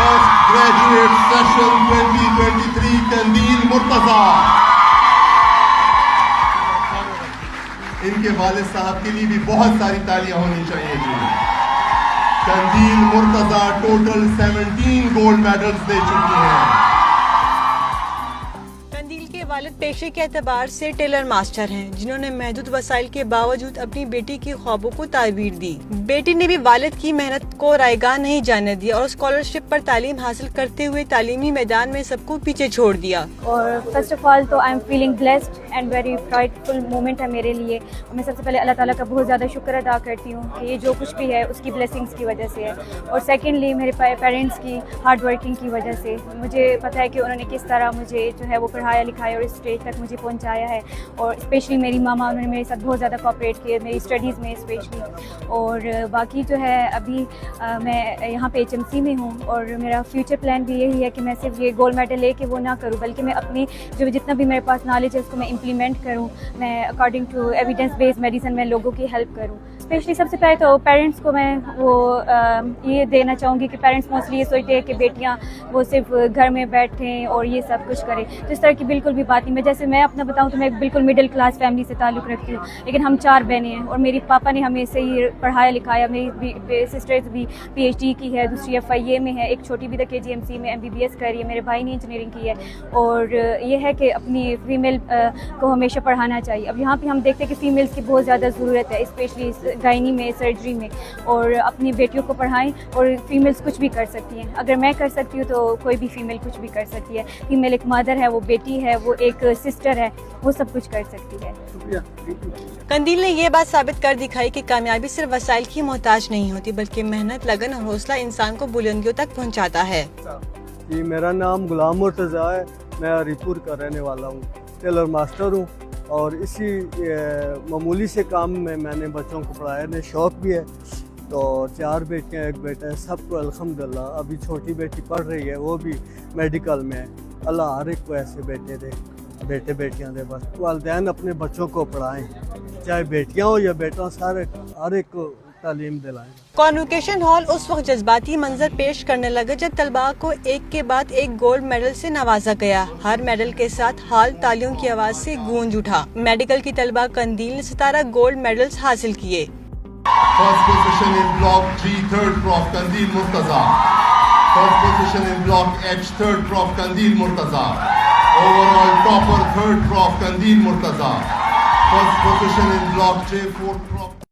First graduate session 2023 Qandeel Murtaza. ان کے والد صاحب کے لیے بھی بہت ساری تالیاں ہونی چاہیے جی. Qandeel Murtaza total 17 gold medals لے چکی ہیں. قندیل کے والد پیشے کے اعتبار سے ٹیلر ماسٹر ہیں، جنہوں نے محدود وسائل کے باوجود اپنی بیٹی کی خوابوں کو تعبیر دی. بیٹی نے بھی والد کی محنت کو رائیگاں نہیں جانے دیا اور اسکالرشپ پر تعلیم حاصل کرتے ہوئے تعلیمی میدان میں سب کو پیچھے چھوڑ دیا. اور فرسٹ آف آل تو I am feeling blessed and very prideful moment ہے میرے لیے. اور میں سب سے پہلے اللہ تعالیٰ کا بہت زیادہ شکر ادا کرتی ہوں کہ یہ جو کچھ بھی ہے اس کی بلیسنگس کی وجہ سے ہے. اور سیکنڈلی میرے پیرنٹس کی ہارڈ ورکنگ کی وجہ سے. مجھے پتہ ہے کہ انہوں نے کس طرح مجھے جو ہے وہ پڑھایا لکھایا اور اس اسٹیج تک مجھے پہنچایا ہے. اور اسپیشلی میری ماما، انہوں نے میرے ساتھ بہت زیادہ کوآپریٹ کیا میری اسٹڈیز میں اسپیشلی. اور باقی جو ہے ابھی میں یہاں پہ HMC میں ہوں اور میرا فیوچر پلان بھی یہی ہے کہ میں صرف یہ گولڈ میڈل لے کے وہ نہ کروں، بلکہ میں اپنی جو جتنا بھی میرے پاس نالج ہے اس کو میں امپلیمنٹ کروں. میں according to evidence based medicine میں لوگوں کی ہیلپ کروں. اسپیشلی سب سے پہلے تو پیرنٹس کو میں وہ یہ دینا چاہوں گی کہ پیرنٹس موسٹلی یہ سوچتے ہیں کہ بیٹیاں وہ صرف گھر میں بیٹھیں اور یہ سب کچھ کریں. تو اس طرح کی بالکل بھی بات نہیں. میں جیسے میں اپنا بتاؤں تو میں بالکل مڈل کلاس فیملی سے تعلق رکھتی ہوں، لیکن ہم 4 بہنیں ہیں اور میری پاپا نے ہمیں صحیح پڑھایا لکھایا. میری سسٹرز بھی PhD کی ہے، دوسری FIA میں ہے، ایک چھوٹی بھی تک KGMC میں MBBS کر رہی ہے. میرے بھائی نے انجینئرنگ کی ہے. اور یہ ہے کہ اپنی فیمیل کو ہمیشہ پڑھانا چاہیے. اب یہاں پہ ہم دیکھتے ہیں کہ فیمیلس کی بہت زیادہ ضرورت ہے، اسپیشلی گائنی میں، سرجری میں. اور اپنی بیٹیوں کو پڑھائیں. اور فیمیلس کچھ بھی کر سکتی ہیں. اگر میں کر سکتی ہوں تو کوئی بھی فیمیل کچھ بھی کر سکتی ہے. فیمیل ایک مادر ہے، وہ بیٹی ہے، وہ ایک سسٹر ہے، وہ سب کچھ کر سکتی ہے. قندیل نے یہ بات ثابت کر دکھائی کہ کامیابی صرف وسائل کی محتاج نہیں ہوتی، بلکہ محنت، لگن اور حوصلہ انسان کو بلندیوں تک پہنچاتا ہے. جی میرا نام غلام مرتضی ہے. میں ہری پور کا رہنے والا ہوں، ٹیلر ماسٹر ہوں. اور اسی معمولی سے کام میں نے بچوں کو پڑھایا. نے شوق بھی ہے. تو 4 بیٹیاں 1 بیٹا ہے. سب کو الحمدللہ. ابھی چھوٹی بیٹی پڑھ رہی ہے، وہ بھی میڈیکل میں ہے. اللہ ہر ایک کو ایسے بیٹے بیٹیاں دے. بس والدین اپنے بچوں کو پڑھائیں، چاہے بیٹیاں ہو یا بیٹا، سارے ہر ایک کو تعلیم دلائیں. کانوکیشن ہال اس وقت جذباتی منظر پیش کرنے لگا جب طلباء کو ایک کے بعد ایک گولڈ میڈل سے نوازا گیا. ہر میڈل کے ساتھ ہال تالیوں کی آواز سے گونج اٹھا. میڈیکل کی طلباء قندیل نے 17 گولڈ میڈلز حاصل کیے. First position in Block G, 3rd Prof. Qandil Murtaza. First position in Block H, 3rd Prof. Qandil Murtaza. Overall topper, 3rd Prof. Qandil Murtaza. First position in Block J, 4th Prof.